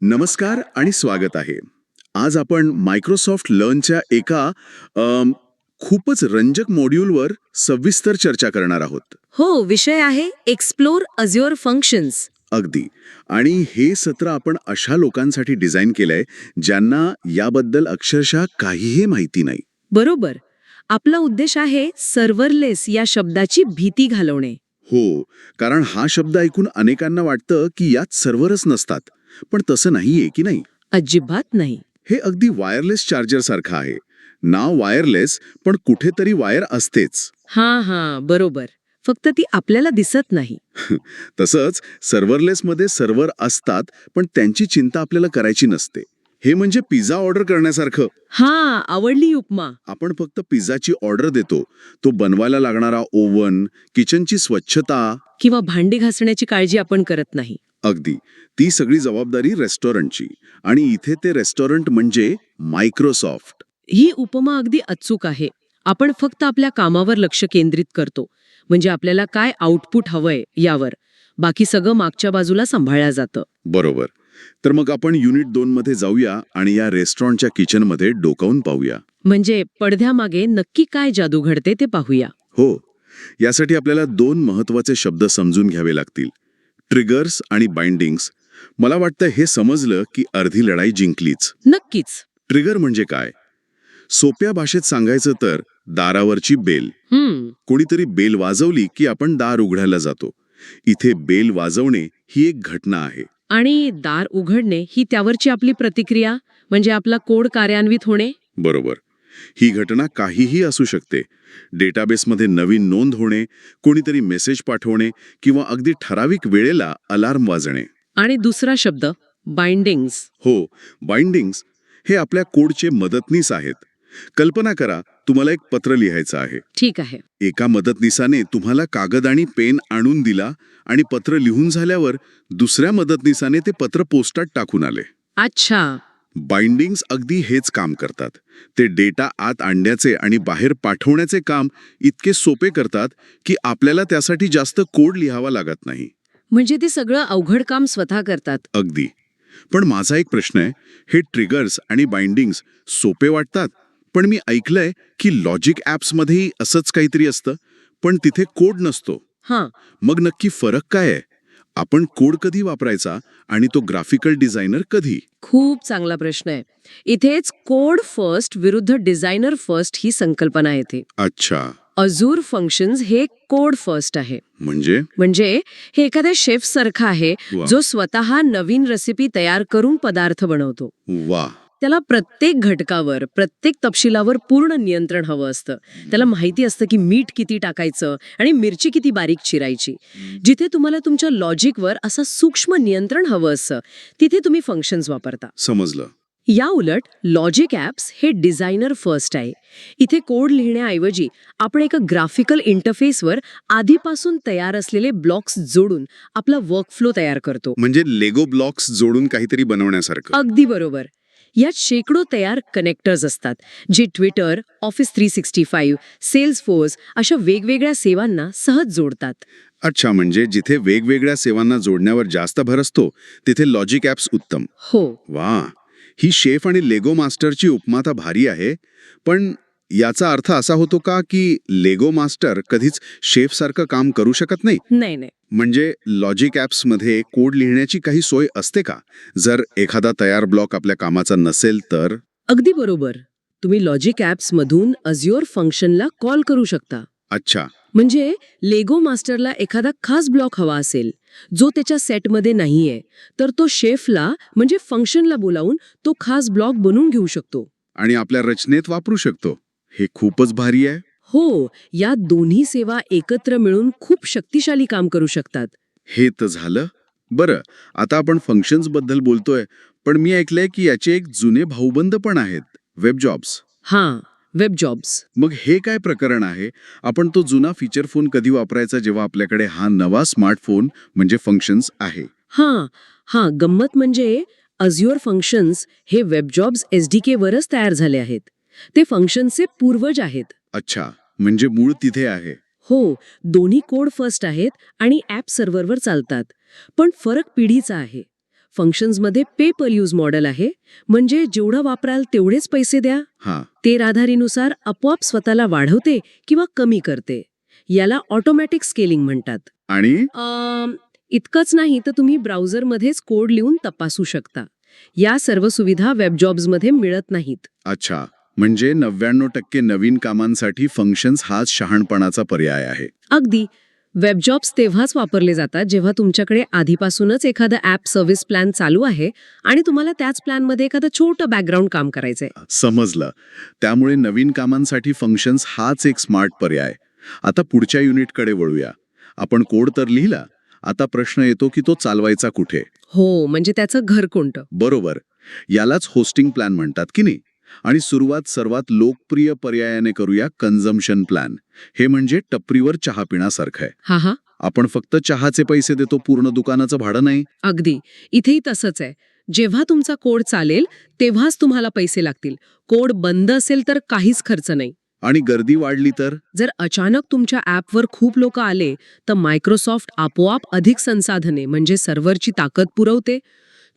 नमस्कार आणि स्वागत आहे. आज आपण मायक्रोसॉफ्ट लर्नच्या एका खूपच रंजक मॉड्यूलवर सविस्तर चर्चा करणार आहोत. हो, विषय आहे एक्सप्लोर अझ्युअर फंक्शन्स. अगदी. आणि हे सत्र आपण अशा लोकांसाठी डिझाईन केलंय ज्यांना याबद्दल अक्षरशः काहीही माहिती नाही. बरोबर. आपला उद्देश आहे सर्व्हरलेस या शब्दाची भीती घालवणे. हो, कारण हा शब्द ऐकून अनेकांना वाटतं की यात सर्व्हरच नसतात. पण तसं नाहीये की नाही. अजिबात नाही. हे अगदी वायरलेस चार्जर सारखं आहे. नाव वायरलेस, पण कुठेतरी वायर असतेच. हां, बरोबर. फक्त ती आपल्याला दिसत नाही. तसंच सर्व्हरलेसमध्ये सर्व्हर असतात, पण त्यांची चिंता आपल्याला करायची नसते. हे म्हणजे पिझ्झा ऑर्डर करण्यासारखं. आवडली उपमा. आपण फक्त पिझ्झाची ऑर्डर देतो. तो बनवायला लागणारा ओव्हन, किचनची स्वच्छता, किंवा भांडी घासण्याची काळजी आपण करत नाही. अगदी ती सगळी जबाबदारी रेस्टॉरंटची. आणि इथे ते रेस्टॉरंट म्हणजे मायक्रोसॉफ्ट. ही उपमा अगदी अचूक आहे. आपण फक्त आपल्या कामावर लक्ष केंद्रित करतो, म्हणजे आपल्याला काय आउटपुट हवंय यावर. बाकी सगळं मागच्या बाजूला सांभाळलं जातं. बरोबर. तर मग आपण युनिट 2 मध्ये जाऊया आणि या रेस्टॉरंटच्या किचनमध्ये डोकावून पाहूया. म्हणजे पडद्यामागे नक्की काय जादू घडते ते पाहूया. हो, यासाठी आपल्याला 2 महत्वाचे शब्द समजून घ्यावे लागतील. ट्रिगर्स आणि बाइंडिंग्स. मला वाटतं हे समजलं की अर्धी लढाई जिंकलीच. नक्कीच. ट्रिगर म्हणजे काय? सोप्या भाषेत सांगायचं तर दारावरची बेल. कोणीतरी बेल वाजवली की आपण दार उघडायला जातो. इथे बेल वाजवणे ही एक घटना आहे. आणि दार उघडणे ही त्यावरची आपली प्रतिक्रिया, म्हणजे आपला कोड कार्यान्वित होणे. बरोबर. ही घटना काहीही असू शकते. डेटाबेसमध्ये नवीन नोंद होणे, कोणीतरी मेसेज पाठवणे किंवा अगदी ठराविक वेळेला अलार्म वाजणे. आणि दुसरा शब्द बाइंडिंग्स. हो, बाइंडिंग्स हे आपल्या कोडचे मदतनीस आहेत. कल्पना करा, तुम्हाला एक पत्र लिहायचं आहे. ठीक आहे. एका मदतनीसाने तुम्हाला कागद आणि पेन आणून दिला आणि पत्र लिहून झाल्यावर दुसऱ्या मदतनीसाने ते पत्र पोस्टात टाकून आले. अच्छा. बाइंडिंग्स अगदी हेच काम करतात. ते डेटा आत आणण्याचे आणि बाहेर पाठवण्याचे काम इतके सोपे करतात की आपल्याला त्यासाठी जास्त कोड लिहावा लागत नाही. म्हणजे ते सगळं अवघड काम स्वतः करतात. अगदी. पण माझा एक प्रश्न आहे, हे ट्रिगर्स आणि बाइंडिंग्स सोपे वाटतात, पण मी ऐकलंय की लॉजिक ॲप्समध्येही असंच काहीतरी असतं, पण तिथे कोड नसतो. मग नक्की फरक काय आहे? आपण कोड कधी वापरायचा आणि तो ग्राफिकल डिझायनर कधी? खूप चांगला प्रश्न आहे. इथेच कोड फर्स्ट विरुद्ध डिझायनर फर्स्ट ही संकल्पना येते. अच्छा. अझूर फंक्शन्स हे कोड फर्स्ट आहे. म्हणजे हे एखाद्या शेफ सारखं आहे वा. जो स्वतः नवीन रेसिपी तयार करून पदार्थ बनवतो. वा. त्याला प्रत्येक घटकावर, प्रत्येक तपशिलावर पूर्ण नियंत्रण हवं असतं. त्याला माहिती असतं की मीठ किती टाकायचं आणि मिरची किती बारीक चिरायची. जिथे तुम्हाला तुमच्या लॉजिकवर असं सूक्ष्म नियंत्रण हवं असतं, तिथे तुम्ही फंक्शन्स वापरता. समजलं. या उलट लॉजिक ॲप्स हे डिझायनर फर्स्ट आहे. इथे कोड लिहिण्याऐवजी आपण एका ग्राफिकल इंटरफेसवर आधीपासून तयार असलेले ब्लॉक्स जोडून आपला वर्कफ्लो तयार करतो. म्हणजे लेगो ब्लॉक्स जोडून काहीतरी बनवण्यासारखं. अगदी बरोबर. यात शेकडो तयार कनेक्टर्स असतात, जे ट्विटर, ऑफिस 365, सेल्सफोर्स अशा वेगवेगळ्या सेवांना सहज जोडतात. अच्छा, म्हणजे जिथे वेगवेगळ्या सेवांना जोडण्यावर जास्त भर असतो, तिथे लॉजिक ॲप्स उत्तम. हो. वा, ही शेफ आणि लेगो मास्टरची उपमा तर भारी आहे. पण याचा अर्थ असा होतो का की लेगो मास्टर कधीच शेफ सारखं काम करू शकत नाही? नाही. म्हणजे लॉजिक ॲप्समध्ये कोड लिहिण्याची काही सोय असते का? जर एखादा तयार ब्लॉक आपल्या कामाचा नसेल तर? अगदी बरोबर. तुम्ही लॉजिक ॲप्स मधून अझ्युअर फंक्शनला कॉल करू शकता. अच्छा. म्हणजे लेगो मास्टरला एखादा खास ब्लॉक हवा असेल, जो त्याच्या सेटमध्ये नाहीये, तर तो शेफला म्हणजे फंक्शनला बोलावून तो खास ब्लॉक बनवून घेऊ शकतो. आणि आपल्या रचनेत वापरू शकतो. हे खूपच भारी आहे. हो, या दोन्ही सेवा एकत्र मिळून खूप शक्तिशाली काम करू शकतात. हे तर झालं. बरं, आता आपण फंक्शन्स बद्दल बोलतोय, पण मी ऐकलंय की याचे एक जुने भाऊबंद पण आहेत, वेब जॉब्स. Web jobs. मग हे काय प्रकरण आहे? आपण तो जुना फीचर फोन कधी वापरायचा जेव्हा आपल्याकडे हा नवा स्मार्टफोन म्हणजे फंक्शन्स आहे? गंमत म्हणजे अझ्युअर फंक्शन्स हे वेब जॉब्स SDK वरच तयार झाले आहेत. ते फंक्शन्सचे पूर्वज आहेत. अच्छा, म्हणजे मूळ तिथे आहे. हो, दोन्ही कोड फर्स्ट आहेत आणि ॲप सर्व्हरवर चालतात. पण फरक पिढीचा आहे. फंक्शन्समध्ये पे पर यूज मॉडेल आहे, म्हणजे जेवढं वापराल तेवढेच पैसे द्या. हां. ते राधारीनुसार आपोआप स्वतःला वाढवते किंवा कमी करते. याला ऑटोमॅटिक स्केलिंग म्हणतात. आणि इतकंच नाही तर तुम्ही ब्राउझरमध्येच कोड लिहून तपासू शकता. या सर्व सुविधा वेब जॉब्समध्ये मिळत नाहीत. अच्छा, म्हणजे 99% नवीन कामांसाठी फंक्शन्स हाच शहाणपणाचा पर्याय आहे. अगदी. वेब जॉब्स तेव्हाच वापरले जातात जेव्हा तुमच्याकडे आधीपासूनच एखादं ॲप सर्व्हिस प्लॅन चालू आहे आणि तुम्हाला त्याच प्लॅनमध्ये एखादं छोटं बॅकग्राऊंड काम करायचंय. समजलं. त्यामुळे नवीन कामांसाठी फंक्शन्स हाच एक स्मार्ट पर्याय. आता पुढच्या युनिटकडे वळूया. आपण कोड तर लिहिला, आता प्रश्न येतो की तो चालवायचा कुठे? हो, म्हणजे त्याचं घर कोणतं? बरोबर. यालाच होस्टिंग प्लॅन म्हणतात की नाही? आणि सुरुवात सर्वात लोकप्रिय पर्यायाने करूया, कन्झम्पशन प्लॅन. हे म्हणजे टपरीवर चहा पिण्यासारखं आहे. हा. आपण फक्त चहाचे पैसे देतो, पूर्ण दुकानाचं भाडं नाही. अगदी. इथेही तसंच आहे. जेव्हा तुमचा कोड चालेल तेव्हाच तुम्हाला पैसे लागतील. कोड बंद असेल तर काहीच खर्च नाही. आणि गर्दी वाढली तर? जर अचानक तुमच्या ॲपवर खूप लोक आले तर मायक्रोसॉफ्ट आपोआप अधिक संसाधने म्हणजे सर्व्हरची ताकद पुरवते.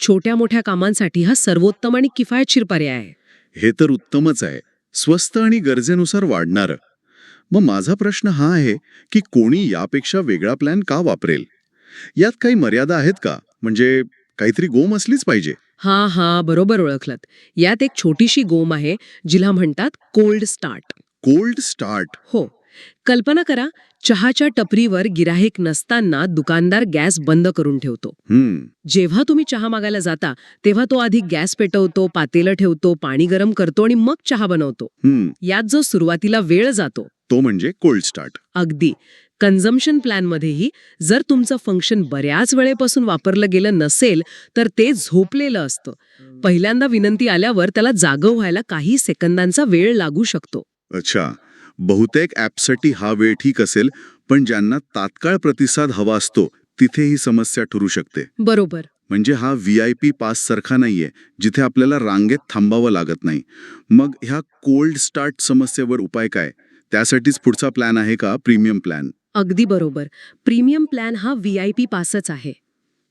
छोट्या मोठ्या कामांसाठी हा सर्वोत्तम आणि किफायतशीर पर्याय आहे. हे तर उत्तमच आहे. स्वस्त आणि गरजेनुसार वाढणारं. मग माझा प्रश्न हा आहे की कोणी यापेक्षा वेगळा प्लॅन का वापरेल? यात काही मर्यादा आहेत का? म्हणजे काहीतरी गोम असलीच पाहिजे. हा, बरोबर ओळखलत. यात एक छोटीशी गोम आहे जिला म्हणतात कोल्ड स्टार्ट. Cold start? हो. कल्पना करा, चहाच्या टपरीवर गिराहिक नसताना दुकानदार गॅस बंद करून ठेवतो. जेव्हा तुम्ही चहा मागायला जाता तेव्हा तो आधी गॅस पेटवतो, पातेलं ठेवतो, पाणी गरम करतो आणि मग चहा बनवतो. यात जो सुरुवातीला वेळ जातो तो म्हणजे कोल्ड स्टार्ट. अगदी. कन्झम्पशन प्लॅनमध्येही जर तुमचं फंक्शन बऱ्याच वेळेपासून वापरलं गेलं नसेल तर ते झोपलेलं असतं. पहिल्यांदा विनंती आल्यावर त्याला जागं व्हायला काही सेकंदांचा वेळ लागू शकतो. अच्छा, बहुतेक ॲपसाठी हा वेळ ठीक असेल, पण ज्यांना तात्काळ प्रतिसाद हवा असतो तिथे ही समस्या ठरू शकते. बरोबर. म्हणजे हा VIP पास सारखा नाहीये, जिथे आपल्याला रांगेत थांबावं लागत नाही. मग ह्या कोल्ड स्टार्ट समस्येवर उपाय काय? त्यासाठीच पुढचा प्लॅन आहे का, प्रीमियम प्लॅन? अगदी बरोबर. प्रीमियम प्लॅन हा VIP पासच आहे.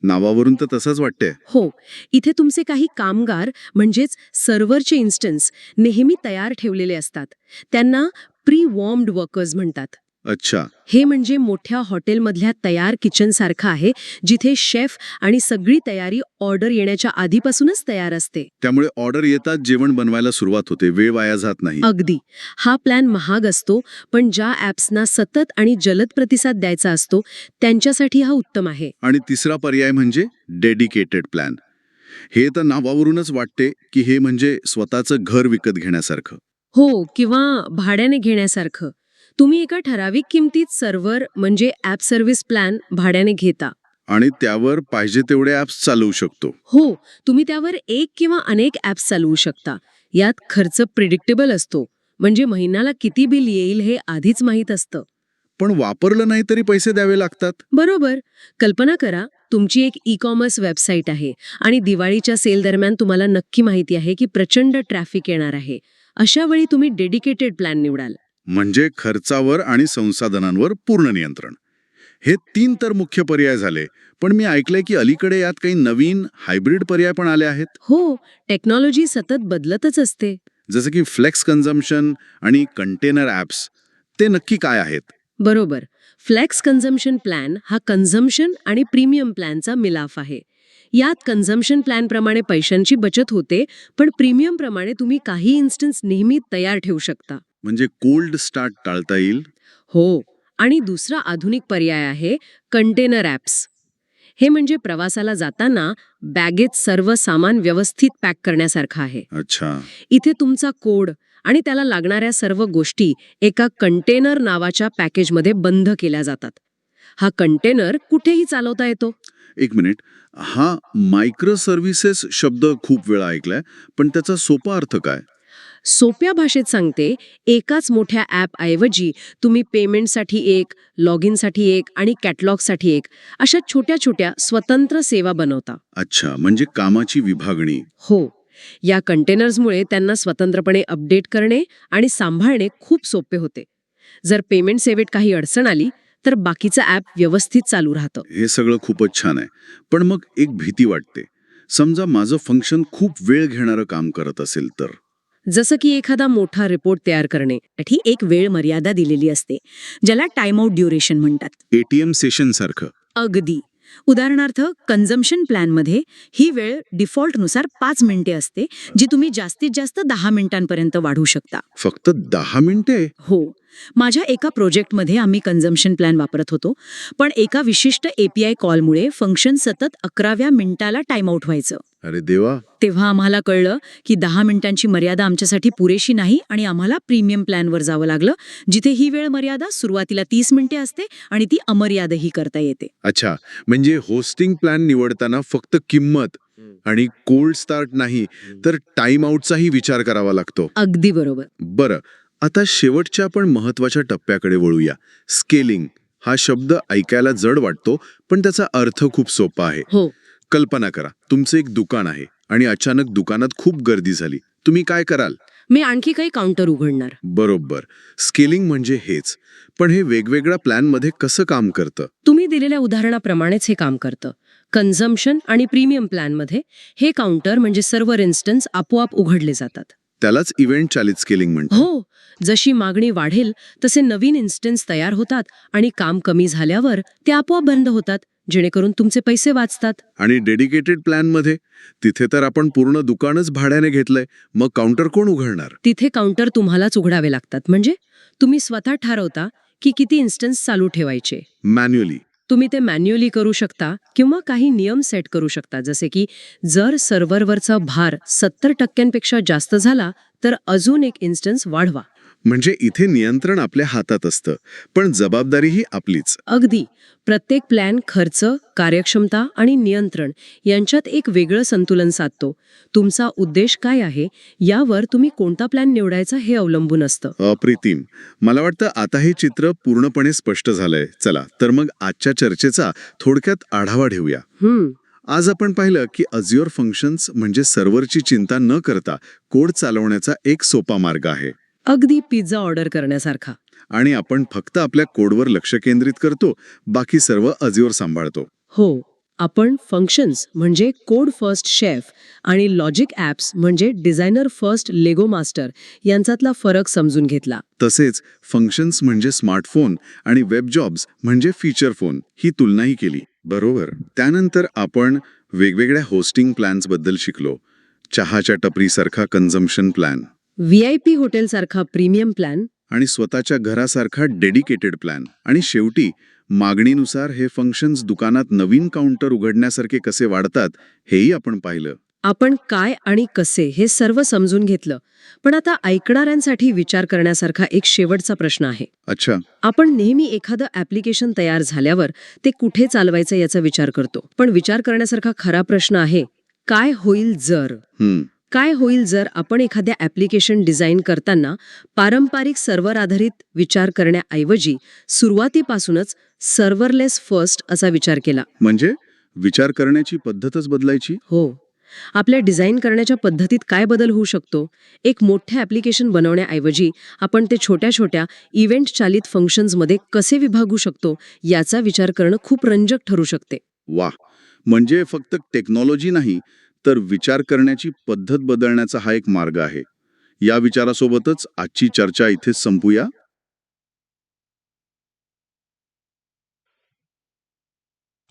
नावावरून तर तसंच वाटतंय. हो. इथे तुमचे काही कामगार म्हणजेच सर्व्हरचे इन्स्टन्स नेहमी तयार ठेवलेले असतात. त्यांना प्री वॉर्म्ड वर्कर्स म्हणतात. अच्छा. हे म्हणजे मोठ्या हॉटेलमधल्या तयार किचन सारखं आहे, जिथे शेफ आणि सगळी तयारी ऑर्डर येण्याच्या आधीपासूनच तयार असते. त्यामुळे ऑर्डर येतात जेवण बनवायला सुरुवात होते, वेळ वाया जात नाही. अगदी. हा प्लॅन महाग असतो, पण ज्या ॲप्सना सतत आणि जलद प्रतिसाद द्यायचा असतो त्यांच्यासाठी हा उत्तम आहे. आणि तिसरा पर्याय म्हणजे डेडिकेटेड प्लॅन. हे तर नावावरूनच वाटते की हे म्हणजे स्वतःचं घर विकत घेण्यासारखं. हो, किंवा भाड्याने घेण्यासारखं. तुम्ही एका ठराविक किमतीत सर्व्हर म्हणजे ॲप सर्व्हिस प्लॅन भाड्याने घेता. आणि त्यावर पाहिजे तेवढे ॲप्स चालवू शकतो. हो, तुम्ही त्यावर एक किंवा अनेक ॲप्स चालवू शकता. यात खर्च प्रिडिक्टेबल असतो, म्हणजे महिन्याला किती बिल येईल हे आधीच माहीत असतं. पण वापरलं नाही तरी पैसे द्यावे लागतात. बरोबर. कल्पना करा, तुमची एक ई-कॉमर्स वेबसाईट आहे आणि दिवाळीच्या सेल दरम्यान तुम्हाला नक्की माहिती आहे की प्रचंड ट्रॅफिक येणार आहे. अशा वेळी तुम्ही डेडिकेटेड प्लॅन निवडाल. म्हणजे खर्चावर आणि संसाधनांवर पूर्ण नियंत्रण. हे 3 तर मुख्य पर्याय झाले, पण मी ऐकलंय की अलीकडे यात काही नवीन हायब्रिड पर्याय पण आले आहेत. हो, टेक्नॉलॉजी सतत बदलतच असते. जसं की फ्लेक्स कन्झम्पशन आणि कंटेनर ॲप्स. ते नक्की काय आहेत? बरोबर. फ्लेक्स कन्झम्पशन प्लॅन हा कन्झम्पशन आणि प्रीमियम प्लॅनचा मिलाफ आहे. यात कन्झम्पशन प्लॅनप्रमाणे पैशांची बचत होते, पण प्रीमियम प्रमाणे तुम्ही काही इन्स्टन्स नेहमी तयार ठेवू शकता. म्हणजे कोल्ड स्टार्ट टाळता येईल. हो. आणि दुसरा आधुनिक पर्याय आहे कंटेनर ॲप्स. हे म्हणजे प्रवासाला जाताना बॅगेत सर्व सामान व्यवस्थित पॅक करण्यासारखं आहे. अच्छा. इथे तुमचा कोड आणि त्याला लागणाऱ्या सर्व गोष्टी एका कंटेनर नावाच्या पॅकेजमध्ये बंद केल्या जातात. हा कंटेनर कुठेही चालवता येतो. एक मिनिट. हा मायक्रो सर्व्हिसेस शब्द खूप वेळा ऐकलाय, पण त्याचा सोपा अर्थ काय? सोप्या भाषेत सांगते, एकाच मोठ्या ॲपऐवजी तुम्ही पेमेंटसाठी एक, लॉग इनसाठी एक आणि कॅटलॉगसाठी एक अशा छोट्या छोट्या स्वतंत्र सेवा बनवता. अच्छा, म्हणजे कामाची विभागणी. हो. या कंटेनर्समुळे त्यांना स्वतंत्रपणे अपडेट करणे आणि सांभाळणे खूप सोपे होते. जर पेमेंट सेवेत काही अडचण आली तर बाकीचं ॲप व्यवस्थित चालू राहतं. हे सगळं खूपच छान आहे. पण मग एक भीती वाटते. समजा माझं फंक्शन खूप वेळ घेणारं काम करत असेल तर. जसं की एखादा मोठा रिपोर्ट तयार करणे. साठी एक वेळ मर्यादा दिलेली असते, ज्याला टाइम आउट ड्युरेशन म्हणतात. ATM सेशन सारखं. अगदी. उदाहरणार्थ कन्झम्पशन प्लॅनमध्ये ही वेळ डिफॉल्टनुसार 5 मिनिटे असते, जी तुम्ही जास्तीत जास्त 10 मिनिटांपर्यंत वाढवू शकता. फक्त 10 मिनिटे? हो. माझ्या एका प्रोजेक्टमध्ये आम्ही कन्झम्पशन प्लॅन वापरत होतो, पण एका विशिष्ट API कॉलमुळे फंक्शन सतत 11व्या मिनिटाला टाइम आउट व्हायचं. अरे देवा. तेव्हा आम्हाला कळलं की 10 मिनिटांची मर्यादा आमच्यासाठी पुरेशी नाही आणि आम्हाला प्रीमियम प्लॅनवर जावं लागलं, जिथे ही वेळ मर्यादा सुरुवातीला 30 मिनिटे असते आणि ती अमर्यादही करता येते. अच्छा, म्हणजे होस्टिंग प्लॅन निवडताना फक्त किंमत आणि कोल्ड स्टार्ट नाही तर टाइम आउटचाही विचार करावा लागतो. अगदी बरोबर. बरं, आता शेवटच्या पण महत्वाच्या टप्प्याकडे वळूया. स्केलिंग हा शब्द ऐकायला जड वाटतो, पण त्याचा अर्थ खूप सोपा आहे. हो. कल्पना करा, तुमचं एक दुकान आहे आणि अचानक दुकानात खूप गर्दी झाली. तुम्ही काय कराल? मी आणखी काही काउंटर उघडणार. बरोबर. स्केलिंग म्हणजे हेच. पण हे वेगवेगळ्या प्लॅनमध्ये कसं काम करतं? तुम्ही दिलेल्या उदाहरणाप्रमाणेच हे काम करतं. कन्झम्पशन आणि प्रीमियम प्लॅनमध्ये हे काउंटर म्हणजे सर्व्हर इन्स्टन्स आपोआप उघडले जातात. त्यालाच इव्हेंट चालित स्केलिंग म्हणतात. हो. जशी मागणी वाढेल तसे नवीन इन्स्टन्स तयार होतात आणि काम कमी झाल्यावर ते आपोआप बंद होतात, जेणेकरून तुमचे पैसे वाचतात. आणि डेडिकेटेड प्लॅनमध्ये तिथे तर आपण पूर्ण दुकानच भाड्याने घेतलंय, मग काउंटर कोण उघडणार? तिथे काउंटर तुम्हालाच उघडावे लागतात. म्हणजे तुम्ही स्वतः ठरवता की किती इन्स्टन्स चालू ठेवायचे. मॅन्युअली. तुम्ही ते मॅन्युअली करू शकता किंवा काही नियम सेट करू शकता, जसे की जर सर्व्हरवरचा भार 70% जास्त झाला तर अजून एक इन्स्टन्स वाढवा. म्हणजे इथे नियंत्रण आपल्या हातात असतं, पण जबाबदारीही आपलीच. अगदी. प्रत्येक प्लॅन खर्च, कार्यक्षमता आणि नियंत्रण यांच्यात एक वेगळं संतुलन साधतो. तुमचा उद्देश काय आहे यावर तुम्ही कोणता प्लॅन निवडायचा हे अवलंबून असतं. अप्रतिम. मला वाटतं आता हे चित्र पूर्णपणे स्पष्ट झालंय. चला तर मग आजच्या चर्चेचा थोडक्यात आढावा घेऊया. आज आपण पाहिलं की अझ्युअर फंक्शन्स म्हणजे सर्व्हरची चिंता न करता कोड चालवण्याचा एक सोपा मार्ग आहे. अगदी पिझ्झा ऑर्डर करण्यासारखा. आणि आपण फक्त आपल्या कोडवर लक्ष केंद्रित करतो, बाकी सर्व अझ्युअर सांभाळतो. हो. आपण फंक्शन्स म्हणजे कोड फर्स्ट शेफ आणि लॉजिक ॲप्स म्हणजे डिझायनर फर्स्ट लेगो मास्टर यांच्यातला फरक समजून घेतला. तसेच फंक्शन्स म्हणजे स्मार्टफोन आणि वेब जॉब्स म्हणजे फीचर फोन ही तुलनाही केली. बरोबर. त्यानंतर आपण वेगवेगळ्या होस्टिंग प्लॅन्सबद्दल शिकलो. चहाच्या टपरीसारखा कन्झम्पशन प्लॅन, VIP हॉटेलसारखा प्रीमियम प्लॅन आणि स्वतःच्या घरासारखा डेडिकेटेड प्लॅन, आणि शेवटी मागणीनुसार हे फंक्शन्स दुकानात नवीन काउंटर उघडण्यासारखे कसे वाढतात हेही आपण पाहिलं. आपण काय आणि कसे हे सर्व समजून घेतलं. पण आता ऐकणाऱ्यांसाठी विचार करण्यासारखा एक शेवटचा प्रश्न आहे. अच्छा. आपण नेहमी एखादं ॲप्लिकेशन तयार झाल्यावर ते कुठे चालवायचं याचा विचार करतो. पण विचार करण्यासारखा खरा प्रश्न आहे, काय होईल जर? काय होईल जर आपण एखाद्या ॲप्लिकेशन डिझाईन करताना पारंपरिक सर्व्हर आधारित विचार करण्याऐवजी सुरुवातीपासूनच सर्व्हरलेस फर्स्ट असा विचार केला? म्हणजे विचार करण्याची पद्धतच बदलायची? हो. आपल्या डिझाईन करण्याच्या पद्धतीत काय बदल होऊ शकतो? एक मोठे ॲप्लिकेशन बनवण्याऐवजी आपण ते छोट्या छोट्या इव्हेंट चालित फंक्शन्समध्ये कसे विभागू शकतो याचा विचार करणं खूप रंजक ठरू शकते. वा. म्हणजे फक्त टेक्नॉलॉजी नाही तर विचार करण्याची पद्धत बदलण्याचा हा एक मार्ग आहे. या विचारासोबतच आजची चर्चा इथेच संपूया.